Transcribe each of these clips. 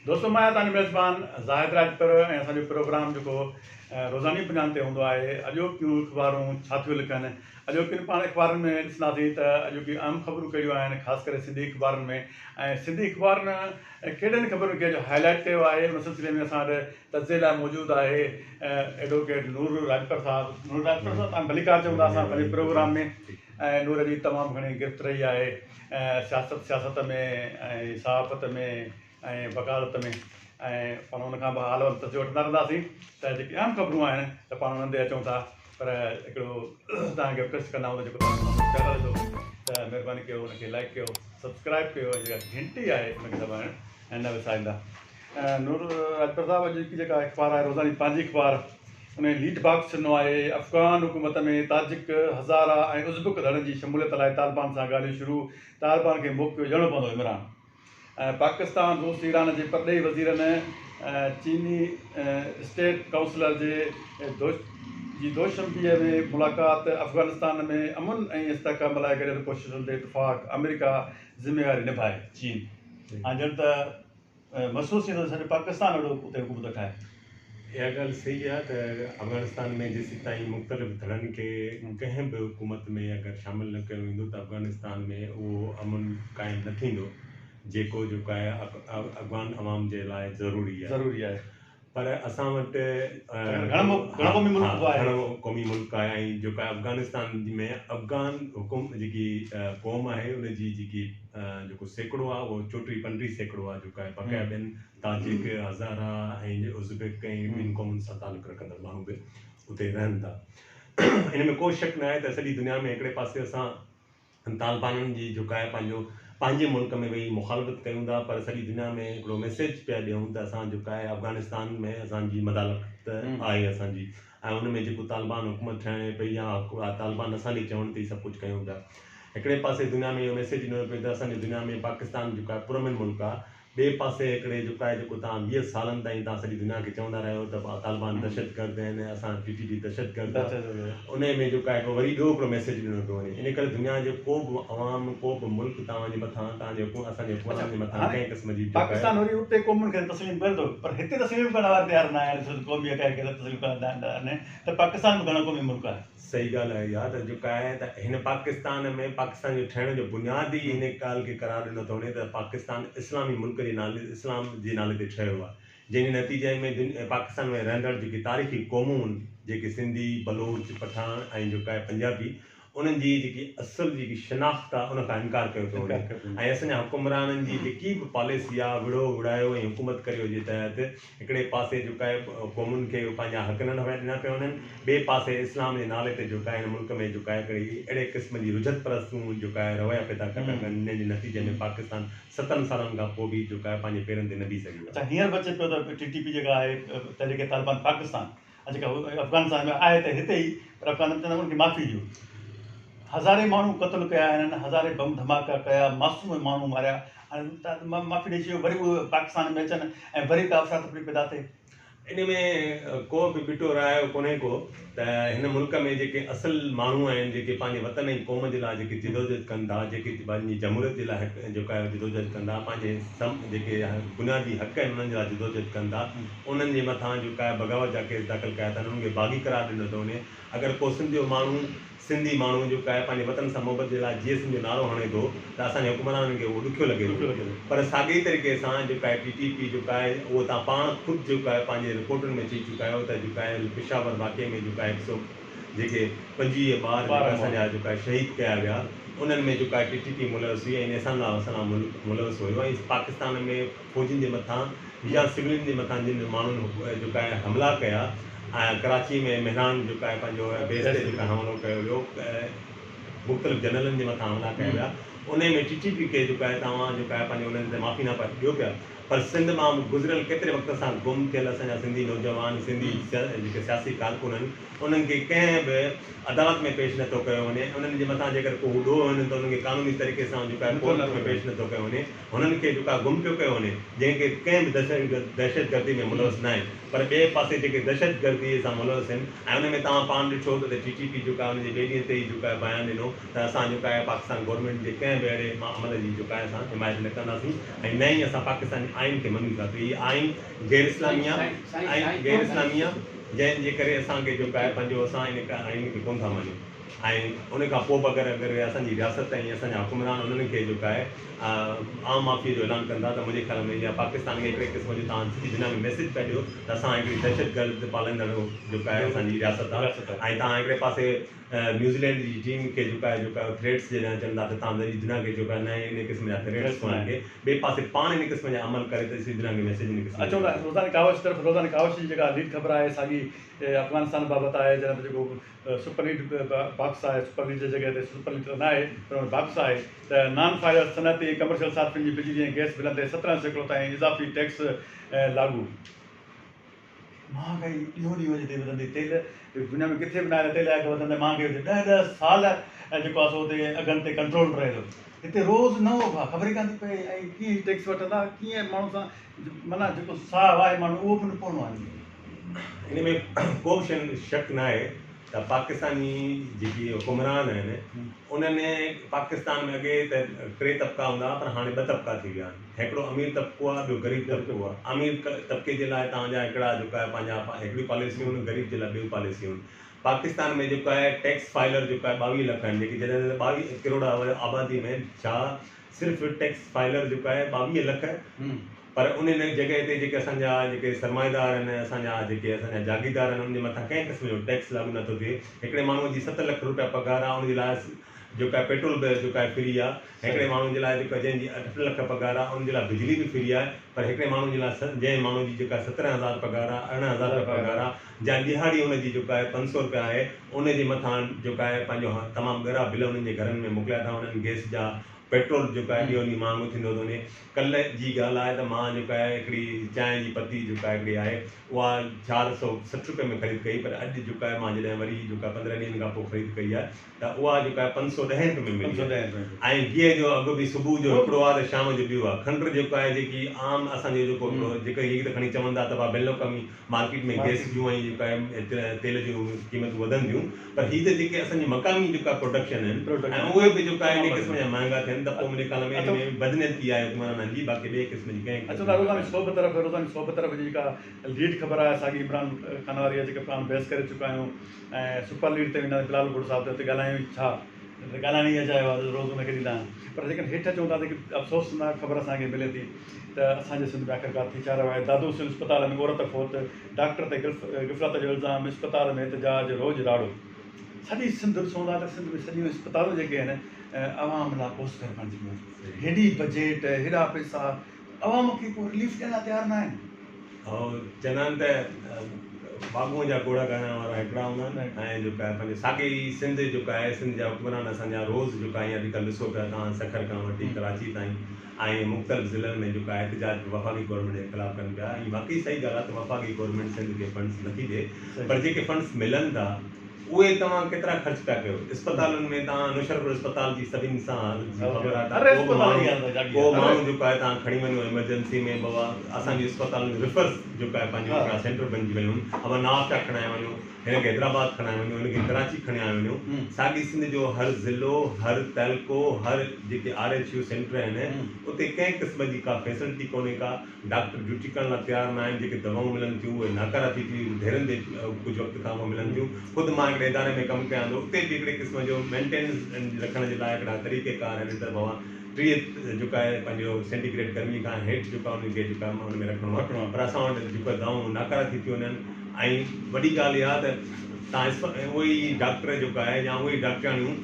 दोस्तों मैं तव्हांजो मेज़बान ज़ाहिद राजपुर ऐं असांजो प्रोग्राम जेको रोज़ानी बुनियाद ते हूंदो आहे। अॼोकियूं अख़बारूं छा थियूं लिखनि, अॼोकियुनि पाण अख़बारुनि में ॾिसंदासीं त अॼोकी अहम ख़बरूं कहिड़ियूं आहिनि, ख़ासि करे सिंधी अख़बारुनि में। ऐं सिंधी अख़बारुनि केॾनि ख़बरुनि खे जो हाईलाइट कयो आहे, उन सिलसिले में असां वटि तज़े लाइ मौजूदु आहे एडवोकेट नूर राजपुर साहिबु। नूर राजपुर साहिबु तव्हां भलीकार चवंदा असां पंहिंजे प्रोग्राम में। ऐं नूर जी तमामु घणी गिरफ़्त रही आहे सियासत में ऐं सहाफ़त में ऐं वकालत में। ऐं पाण हुनखां बि हाल तस्वीर वठंदा रहंदासीं त जेके अहम ख़बरूं आहिनि त पाण हुननि ते अचूं था। पर हिकिड़ो तव्हांखे रिक्वेस्ट कंदा आहियूं, जेको तव्हां चैनल ॾिसो त महिरबानी कयो, हुनखे लाइक कयो, सब्सक्राइब कयो, ऐं जेका घंटी आहे हुनखे दॿाइण ऐं न विसारींदा। नूर राजपुर साहिबु अॼु की जेका अख़बार आहे रोज़ानी पंहिंजी अख़बार, उन लीड बॉक्स ॾिनो आहे अफ़गान हुकूमत में ताजिक हज़ारा ऐं उज़्बेक धड़नि जी शमूलियत लाइ तालिबान सां ॻाल्हियूं शुरू, तालिबान खे मौक़ो ॾियणो पवंदो इमरान। पाकिस्तान रूस ईरान जे परॾेही वज़ीरनि चीनी स्टेट काउंसलर जी दोशंबीअ में मुलाक़ात, अफ़गानिस्तान में अमन ऐं इस्तेहकाम लाइ गॾियल कोशिशुनि ते इतफ़ाक़, अमेरिका ज़िम्मेवारी निभाए चीन। हाणे ॼण त महसूसु थींदो सॼो पाकिस्तान अहिड़ो उते हुकूमत ठाहे। इहा ॻाल्हि सही आहे त अफ़गानिस्तान में जेसीं ताईं मुख़्तलिफ़ धड़नि खे कंहिं बि हुकूमत में अगरि शामिलु न कयो वेंदो त अफ़गानिस्तान में उहो अमन क़ाइमु न थींदो, जेको आहे अफ़गान अवाम जे लाइ ज़रूरी आहे। पर असां वटि घणो क़ौमी मुल्क आहे ऐं जेका अफ़गानिस्तान में अफ़गान जेकी क़ौम आहे उनजी जेको सैकड़ो आहे उहो 34-35 सैकड़ो आहे, जेको आहे बक़ाया ॿियनि ताजिक, हज़ारा ऐं उज़्बेक ऐं ॿियनि क़ौमुनि सां तालुक़ु रखंदड़ माण्हू बि उते रहनि था। इन में को शक न आहे त सॼी दुनिया में हिकिड़े पासे असां तालिबाननि जी जेका आहे पंहिंजे मुल्क में वेही मुखालफ़त कयूं था, पर सॼी दुनिया में हिकिड़ो मैसेज पिया ॾियूं त असां जेका आहे अफ़गानिस्तान में असांजी मदालत आहे असांजी, ऐं उन में जेको तालिबान हुकूमत ठहिणे पई या तालिबान असांजे चवण ते सभु कुझु कयूं था। हिकिड़े पासे दुनिया में इहो मैसेज ॾिनो पियो त असांजी दुनिया में पाकिस्तान जेको आहे पुरमन मुल्क आहे, ॿिए पासे हिकिड़े जेको आहे तव्हां 20 सालनि ताईं तव्हां सॼी दुनिया खे चवंदा रहियो त तालिबान दहशतगर्द आहिनि, असां TTP दहशतगर्द आहे, उन में जेको आहे वरी ॿियो हिकिड़ो मैसेज ॾिनो पियो वञे। इन करे दुनिया जो को बि अवाम, को बि मुल्क तव्हांजे मथां, तव्हांजे असांजे हुकूमतनि जे मथां कंहिं क़िस्म जी पाकिस्तान वरी उते क़ौमुनि खे तस्लीम करे थो, पर हिते तस्लीम करण वारा तयारु न आहिनि, क़ौमी हक़ खे तस्लीम करण आहिनि, त पाकिस्तान बि घणो क़ौमी मुल्क आहे। सही ॻाल्हि आहे इहा त जेका आहे त हिन पाकिस्तान में पाकिस्तान जो ठहिण जो बुनियादी हिन ॻाल्हि खे करार ॾिनो थो वञे त पाकिस्तान इस्लामी मुल्क जे नाले, इस्लाम जे नाले ते ठहियो आहे, जंहिंजे नतीजे में पाकिस्तान में रहंदड़ जेकी तारीख़ी क़ौमूं आहिनि, जेके सिंधी, बलोच, पठान ऐं जेका आहे पंजाबी, उन्हनि जी जेकी असुलु जेकी शिनाख़्त आहे उन खां इनकार कयो थो वञे। ऐं असांजा हुकुमराननि जी जेकी बि पॉलिसी आहे विड़ो विड़ायो ऐं हुकूमत करियो जे तहत हिकिड़े पासे जेका आहे क़ौमुनि खे पंहिंजा हक़ न ॾिना पिया वञनि, ॿिए पासे इस्लाम जे नाले ते जेका आहे हिन मुल्क में जेका आहे हिकिड़ी अहिड़े क़िस्म जी रुझत परस्तूं जेका आहे रवैया पैदा कनि, इन जे नतीजे में पाकिस्तान 7 सालनि खां पोइ बि जेका आहे पंहिंजे पेरनि ते न बीह सघियो। अच्छा, हींअर बचे पियो त TTP जेका आहे तहरीक तालिबान पाकिस्तान, जेका अफ़गानिस्तान में आहे त हिते ई, पर अफ़गानिस्तान उनखे माफ़ी ॾियो। हज़ारे माण्हू क़तलु कया आहिनि, हज़ारे बम धमाका कया, मासूम माण्हू मारिया, हाणे माफ़ी ॾेई छॾियो, वरी उहे पाकिस्तान में अचनि ऐं वरी का अफ़रा तफ़री पैदा थिए। इन में को बि बिटो रायो कोन्हे को त हिन मुल्क में जेके असल माण्हू आहिनि, जेके पंहिंजे वतन ऐं क़ौम जे लाइ जेके जिदोजहद कनि था, जेके पंहिंजी जमहूरियत जे लाइ जेका आहे जिदोजहद कंदा, पंहिंजे जेके बुनियादी हक़ आहिनि उन्हनि जे लाइ जिदोजहद कनि था, उन्हनि जे मथां जेका आहे बग़ावत जा केस दाख़िल कया था, उन्हनि खे बाग़ी करार ॾिनो थो वञे। अगरि को सिंधी माण्हू जेका आहे पंहिंजे वतन सां मोहबत जे लाइ GSM जो नारो हणे थो त असांजे हुकुमराननि खे उहो ॾुखियो लॻे थो। पर साॻिए तरीक़े सां जेका आहे TTP जेका आहे उहो तव्हां पाण ख़ुदि जेका आहे पंहिंजे रिपोर्टुनि में चई चुका आहियो त जेका आहे पेशावर वाक़े में जेका आहे जेके 25 ॿार असांजा जेका आहे शहीद कया विया, उन्हनि में जेका आहे TTP मुलविस हुई ऐं असां मुलविस हुयो। ऐं पाकिस्तान में फ़ौजियुनि जे मथां या सिविलियुनि जे मथां जिन माण्हुनि जेका आहे हमला कया, ऐं कराची में मेहरान जेका आहे पंहिंजो बेस ते जेका हमलो कयो वियो, मुख़्तलिफ़ जनरलनि जे मथां हमला कया विया, उन में TTP खे जेका आहे तव्हां जेका आहे पंहिंजे उन्हनि ते माफ़ीनामा ॾियो पिया। पर सिंध मां गुज़िरियल केतिरे वक़्त सां गुम थियल असांजा सिंधी नौजवान, सिंधी जेके सियासी कारकुन आहिनि, उन्हनि खे कंहिं बि अदालत में पेश नथो कयो वञे। उन्हनि जे मथां जेकर को ॾोह वञे त उन्हनि खे क़ानूनी तरीक़े सां जेका आहे कोर्ट में पेश नथो कयो वञे, हुननि खे जेका गुम पियो कयो वञे, जंहिंखे कंहिं बि दहशतगर्दी में मुलविस न आहे। पर ॿिए पासे जेके दहशतगर्दीअ सां मुलविस आहिनि, ऐं उन में तव्हां पाण ॾिठो त TTP जेका आहे उनजे ॿिए ॾींहं ते ई जेका आहे बयानु ॾिनो त असां जेका आहे पाकिस्तान गवर्नमेंट जे कंहिं कंहिं बि अहिड़े अमल जी जेका आहे असां हिमायत न कंदासीं ऐं न ई असां पाकिस्तानी आइन खे मञूं था त हीअ आइन गैर इस्लामी आहे ऐं गैर इस्लामी आहे जंहिंजे करे असांखे जेको आहे पंहिंजो असां इन आइन खे कोन था मञूं ऐं उन खां पोइ बि अगरि असांजी रियासत ऐं असांजा हुकुमरान उन्हनि खे जेको आहे आम माफ़ी जो ऐलान कंदा त मुंहिंजे ख़्याल में इहा पाकिस्तान खे हिकिड़े क़िस्म जो तव्हां सॼी दुनिया में मैसेज पिया ॾियो त असां हिकिड़ी दहशतगर्द पालंदड़ जेका आहे असांजी रियासत आहे ऐं तव्हां हिकिड़े पासे न्यूज़ीलैंड जी टीम खे जेका थ्रेट्स जॾहिं अचनि था त तव्हां सॼी दुनिया खे जेका न इन क़िस्म जा थ्रेट्स खे ॿिए पासे पाण इन क़िस्म जा अमल करे त सॼी दुनिया खे मैसेज इन क़िस्म अचो था रोज़ानी कावश तरफ़ रोज़ानी कावश जी जेका लीड ख़बर आहे साॻी अफ़गानिस्तान बाबति आहे जंहिं ते जेको सुपर लीड बॉक्स आहे सुपर लीड जी जॻह ते सुपर लीड न आहे पर बॉक्स आहे त नॉन फायर सनअती कमर्शियल सार्फिन जी बिजली ऐं गैस बिलनि ते 17% ताईं इज़ाफ़ी टैक्स लागू महांगाई ॾींहों ॾींहुं जे ते वधंदी तेल दुनिया में किथे बि न आहे तेल अघु वधंदे महांगाई 10 साल जेको आहे सो हुते अघनि ते कंट्रोल रहे थो हिते रोज़ नओं भाउ ख़बर ई कान थी पए ऐं कीअं टैक्स वठंदा कीअं माण्हू सां माना जेको साहु आहे माण्हू उहो बि न पवंदो आहे इन में को बि शक न आहे त पाकिस्तानी जेकी हुकुमरान आहिनि उन्हनि पाकिस्तान में अॻे त 3 तबक़ा हूंदा पर हाणे 2 तबक़ा थी विया आहिनि हिकिड़ो अमीर तबक़ो आहे ॿियो ग़रीब तबक़ो आहे अमीर तबक़े जे लाइ तव्हांजा हिकिड़ा जेका आहे पंहिंजा हिकिड़ी पॉलिसियूं आहिनि ग़रीब जे लाइ ॿियूं पॉलिसियूं आहिनि पाकिस्तान में जेको आहे टैक्स फाइलर जेको आहे 22 लख आहिनि जेकी जॾहिं 22 करोड़ आबादी में छा सिर्फ़ु टैक्स फाइलर जेको आहे 22 लख पर उन जॻह ते जेके असांजा जेके सरमाएदार आहिनि असांजा जेके असांजा जागीरदार आहिनि उनजे मथां कंहिं क़िस्म जो टैक्स लागू नथो थिए हिकिड़े माण्हूअ जी 7 लख रुपया पघार आहे उनजे लाइ जेको आहे पेट्रोल बि जेको आहे फ्री आहे हिकिड़े माण्हू जे लाइ जेको जंहिंजी 8 लख पघार आहे उनजे लाइ बिजली बि फ्री आहे पर हिकिड़े माण्हू जे लाइ जंहिं माण्हू जी जेका 17,000 पघार आहे 18,000 रुपया पघार आहे या ॾिहाड़ी उनजी जेको आहे 500 रुपया आहे उनजे मथां जेको आहे पंहिंजो तमामु ॻरा बिल उन्हनि जे घरनि में मोकिलिया था वञनि गैस जा पेट्रोल जेको आहे ॾींहों ॾींहुं महांगो थींदो थो वञे कल्ह जी ॻाल्हि आहे त मां जेको आहे हिकिड़ी चांहि जी पती जेका हिकिड़ी आहे उहा 460 रुपए में ख़रीद कई पर अॼु जेको आहे मां जॾहिं वरी जेको आहे 15 ॾींहंनि खां पोइ ख़रीद कई आहे त उहा जेको आहे 510 रुपए में मिली ऐं गिह जो अघु बि सुबुह जो हिकिड़ो आहे त शाम जो ॿियो आहे खंडु जेको आहे जेकी आम असांजो जेको जेको हीअ त खणी चवंदा त बिलो कमी मार्केट में गैस जूं ऐं जेको आहे तेल जूं क़ीमतूं वधनि थियूं पर हीअ त जेके असांजी मक़ामी जेका प्रोडक्शन आहिनि ऐं उहे बि जेको आहे इन क़िस्म जा महांगा थियनि त पोइ मुंहिंजे ख़्याल में बदनती आहे हुकुमराननि जी बाक़ी ॿिए क़िस्म जी कंहिं अचो था रोज़ानी सोब तरफ़ जी जेका लीड ख़बर आहे साॻी इमरान खान वारी आहे जेके पाण बहस करे चुका आहियूं ऐं सुपर लीड ते वेंदा बिलाल भुट्टो साहिब ते ॻाल्हायूं छा ॻाल्हाइण ई अचायो आहे रोज़ हुनखे ॾींदा आहियूं पर जेकॾहिं हेठि अचूं था त अफ़सोसनाक ख़बर असांखे मिले थी त असांजे सिंध में आख़िरकार थी छा रहियो आहे दादू सिंध अस्पताल में औरत फ़ौत डॉक्टर ते ग़फ़लत जो इल्ज़ाम अस्पताल में एहतजाज रोज़ राड़ो सॼी सिंध ॾिसूं था त सिंध में सॼियूं अस्पतालूं जेके आहिनि आवाम लाइ पोस्टर बणिजी वियूं हेॾी बजट हेॾा पैसा आवाम खे को रिलीफ ॾियण लाइ तयारु न आहिनि ऐं चवंदा आहिनि त बागूअ जा घोड़ा करण वारा हिकिड़ा हूंदा आहिनि ऐं जेका आहे पंहिंजे साॻी सिंध जेका आहे सिंध जा हुकुमरान असांजा रोज़ जेका आहे अॼुकल्ह ॾिसो पिया तव्हां सखर खां वठी कराची ताईं ऐं मुख़्तलिफ़ ज़िलनि में जेका आहे एहतजाज वफ़ाक़ी गवर्नमेंट जे ख़िलाफ़ु कनि पिया ऐं बाक़ी सही ॻाल्हि आहे त वफ़ाक़ी गवर्नमेंट सिंध खे फंड्स नथी ॾिए पर जेके फंड्स मिलनि था उहे तव्हां केतिरा ख़र्च पिया कयो अस्पतालुनि में तव्हां नुशरपुर अस्पताल जी सभिनी सां ख़बर आहे को माण्हू जेको आहे तव्हां खणी वञो एमरजेंसी में बाबा असांजी अस्पतालुनि रिफर्स जेको आहे पंहिंजो सेंटर बणिजी वियूं आहिनि अब नवाबशा खणाए वञो हिनखे हैदराबाद खणाए वञो हिनखे कराची खणाए वञो साॻी सिंध जो हर ज़िलो हर तहलको हर जेके RHU सेंटर आहिनि उते कंहिं क़िस्म जी का फैसिलिटी कोन्हे का डॉक्टर ड्यूटी करण लाइ तयारु न आहिनि जेके दवाऊं मिलनि थियूं उहे नाकारा थी थियूं ढेरनि ते कुझु वक़्तु खां पोइ मिलनि थियूं ख़ुदि मां हिकिड़े इदारे में कमु कयां थो उते बि हिकिड़े क़िस्म जो मेंटेनेंस रखण जे लाइ हिकिड़ा तरीक़ेकार आहिनि त बाबा 30 जेको आहे पंहिंजो सेंटीग्रेड गर्मी खां हेठि जेको आहे उनखे जेको आहे हुन में रखिणो आहे पर असां वटि जेको दवाऊं नाकारा थी थियूं वञनि ऐं वॾी ॻाल्हि इहा त तव्हां उहे ई डॉक्टर जेको आहे या उहे ई डॉक्टराणियूं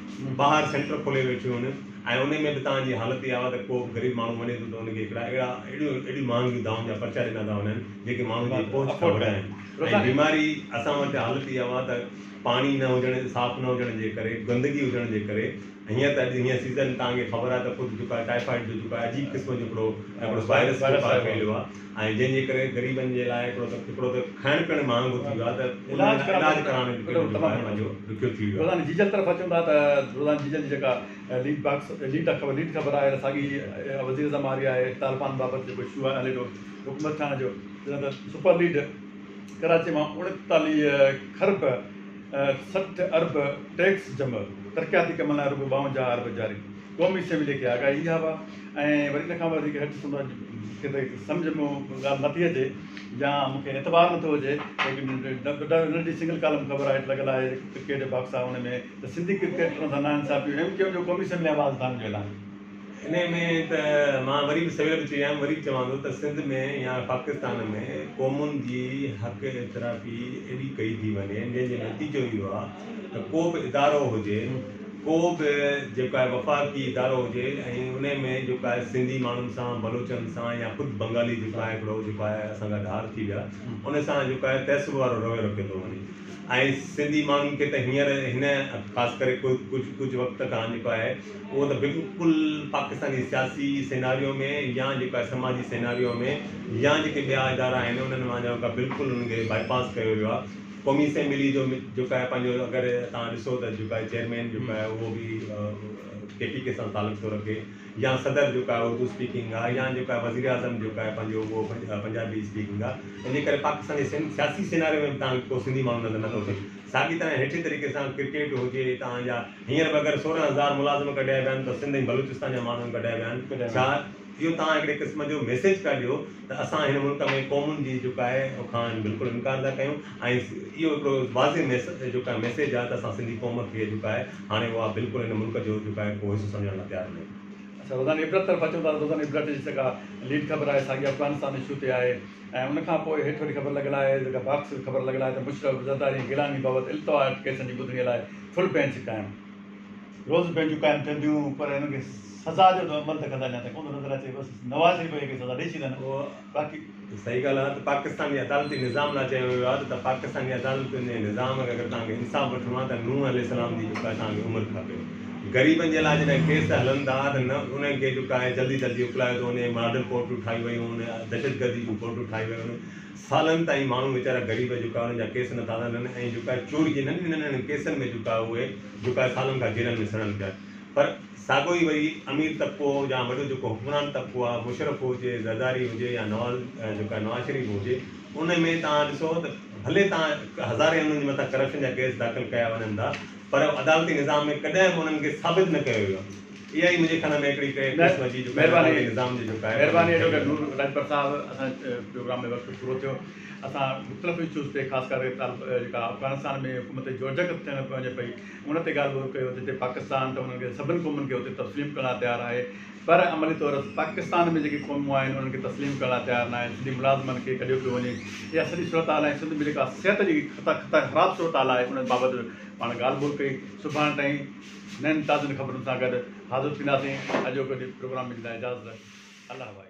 ॿाहिरि सेंटर खोले वेठियूं आहिनि ऐं उन में बि तव्हांजी हालति इहा आहे त को ग़रीब माण्हू वञे थो त उनखे हिकिड़ा अहिड़ी महांगियूं दवाउनि जा पर्चा ॾिना था वञनि जेके माण्हुनि जी पहुच खां वॾा आहिनि ऐं बीमारी असां वटि हालति इहा आहे त पाणी न हुजण साफ़ु न हुजण जे करे गंदगी हुजण जे करे हीअं त अॼु हीअं सीज़न तव्हांखे ख़बर आहे त ख़ुदि जेको आहे टाइफाइड जो जेको आहे अजीब क़िस्म जो हिकिड़ो वायरस फैलियो आहे ऐं जंहिंजे करे ग़रीबनि जे लाइ हिकिड़ो त खाइण पीअण महांगो थी वियो आहे त इलाज कराइण ॾुखियो थी वियो आहे जीजल तरफ़ अचूं था त रोज़ान जीजल जी जेका लीड ख़बर आहे साॻी वज़ीर ज़म वारी आहे तालिबान बाबति जेको इशू आहे हले थो हुकूमत खान जो त सुपर लीड कराची मां 39 खरब 60 अरब टैक्स जमा तरक़ियाती कम लाइ रुॻो 52 अरब जारी क़ौमी असेंबली खे आगाही इहा हुआ ऐं वरी इन खां वधीक हेठि थींदो आहे मूंखे त सम्झ में ॻाल्हि नथी अचे या मूंखे एतबार नथो हुजे लेकिन नंढी सिंगल कालम ख़बर आहे हेठि लॻियल आहे क्रिकेट बॉक्स आहे हुन में त सिंधी क्रिकेट सां नाइंसाफ़ी MKM जो क़ौमी असेंबली आवाज़ तव्हांजो ऐलान इन में त मां वरी बि सवेल बि चई आहियां वरी बि चवां थो त सिंध में या पाकिस्तान में क़ौमुनि जी हक़ एतिराफ़ी एॾी कई थी वञे जंहिंजो नतीजो इहो आहे त को बि इदारो हुजे को बि जेको आहे वफ़ाक़ी इदारो हुजे ऐं उन में जेको आहे सिंधी माण्हुनि सां बलोचनि सां या ख़ुदि बंगाली जेको आहे हिकिड़ो जेको आहे असां गॾु धार थी विया उन सां जेको आहे तहसुब वारो रवैयो रखियो थो वञे ऐं सिंधी माण्हुनि खे त हींअर हिन ख़ासि करे कुझु वक़्त खां जेको आहे उहो त बिल्कुलु पाकिस्तानी सियासी सिनारियो में या जेको आहे समाजी सिनारियो में या जेके ॿिया इदारा आहिनि उन्हनि मां जेको आहे बिल्कुलु उनखे बाईपास कयो वियो आहे क़ौमी असेंबली जो जेको आहे पंहिंजो अगरि तव्हां ॾिसो त जेको आहे चेयरमैन जेको आहे उहो बि KPK सां तालुक़ थो रखे या सदर जेको आहे उर्दू स्पीकिंग आहे या जेको आहे वज़ीर आज़म जेको आहे पंहिंजो उहो पंजाबी स्पीकिंग आहे इन करे पाकिस्तानी सियासी सिनारे में बि तव्हां को सिंधी माण्हू नज़र नथो अचे साॻी तरह हेठि तरीक़े सां क्रिकेट हुजे तव्हांजा हींअर बि अगरि 16,000 मुलाज़िम कढिया विया आहिनि त सिंध ऐं बलूचिस्तान जा माण्हू कढिया विया आहिनि छा इहो तव्हां हिकिड़े क़िस्म जो मैसेज था ॾियो त असां हिन मुल्क में क़ौमुनि जी जेको आहे खां बिल्कुलु इनकार था कयूं ऐं इहो हिकिड़ो वाज़िह जेको आहे मैसेज आहे त असां सिंधी क़ौम खे जेको आहे हाणे उहा बिल्कुलु हिन मुल्क जो जेको आहे को हिसो सम्झण लाइ तयारु न आहे अच्छा रोज़ानी इबरत तरफ़ अचूं था रोज़ानी इबरत जी जेका लीड ख़बर आहे साॻी अफ़गानिस्तान इशू ते आहे ऐं उनखां पोइ हेठि वरी ख़बर लॻियल आहे जेका बॉक्स ख़बर लॻियल आहे त मुशरफ ज़रदारी गिलानी बाबति इल्तवा केसनि जी ॿुधणीअ लाइ फुल बेंच क़ाइमु रोज़ बेंचूं क़ाइमु थियंदियूं पर हिनखे सज़ा जो अमल त कंदा अञा कोन नज़र अचे बसि नवाज़ शरीफ़ खे सज़ा ॾेई छॾनि उहो बाक़ी सही ॻाल्हि आहे त पाकिस्तानी अदालती निज़ाम लाइ चयो वियो आहे त पाकिस्तानी अदालतुनि जे निज़ाम खे अगरि तव्हांखे इंसाफ़ वठिणो आहे त नूह अलैहिस्सलाम जी जेका तव्हांखे उमिरि खपे ग़रीबनि जे लाइ जॾहिं केस हलनि था त न उन्हनि खे जेको आहे जल्दी जल्दी उकलायो थो वञे मॉडल कोर्टूं ठाही वियूं उन दहशतगर्दी जूं कोर्टूं ठाही वियूं आहिनि सालनि ताईं माण्हू वीचारा ग़रीब जेको आहे उन्हनि जा केस नथा हलनि ऐं जेको आहे चोरी जे नंढनि नंढनि केसनि में जेको आहे उहे जेको आहे सालनि खां जेलनि में सड़नि पिया पर साॻियो ई वरी अमीर तबिको या वॾो जेको हुकुमरान तबिको आहे मुशरफ हुजे ज़रदारी हुजे या जेको आहे नवाज़ शरीफ़ हुजे उन में तव्हां ॾिसो त भले तव्हां हज़ारे उन्हनि जे मथां करप्शन जा केस दाख़िल कया वञनि था पर अदालती निज़ाम में कॾहिं बि उन्हनि खे साबित न कयो वियो इहा ई मुंहिंजे ख़्याल में हिकिड़ी क़िस्म जी निज़ाम जी जेको आहे महिरबानी एडवोकेट नूर लाजपत साहिबु असां प्रोग्राम में वक़्तु पूरो थियो असां मुख़्तलिफ़ इशूज़ ते ख़ासि करे जेका अफ़गानिस्तान में हुकूमत जोड़जक थियणु वञे पई उन ते ॻाल्हि ॿोल कयो जिते पाकिस्तान त उन्हनि खे सभिनी क़ौमुनि खे हुते तस्लीम करण लाइ तयारु आहे पर अमली तौर पाकिस्तान में जेके क़ौमूं आहिनि उन्हनि खे तस्लीम करण लाइ तयारु न आहे सिंधी मुलाज़िमनि खे कढियो पियो वञे इहा सॼी सूरत हाल आहे सिंध में जेका सिहत जी ख़राबु सूरत हाल आहे उन बाबति पाण ॻाल्हि ॿोल कई सुभाणे ताईं नयुनि ताज़नि ख़बरुनि सां गॾु हाज़िर थींदासीं अॼोके प्रोग्राम में ॾींदा इजाज़त अलाह भाई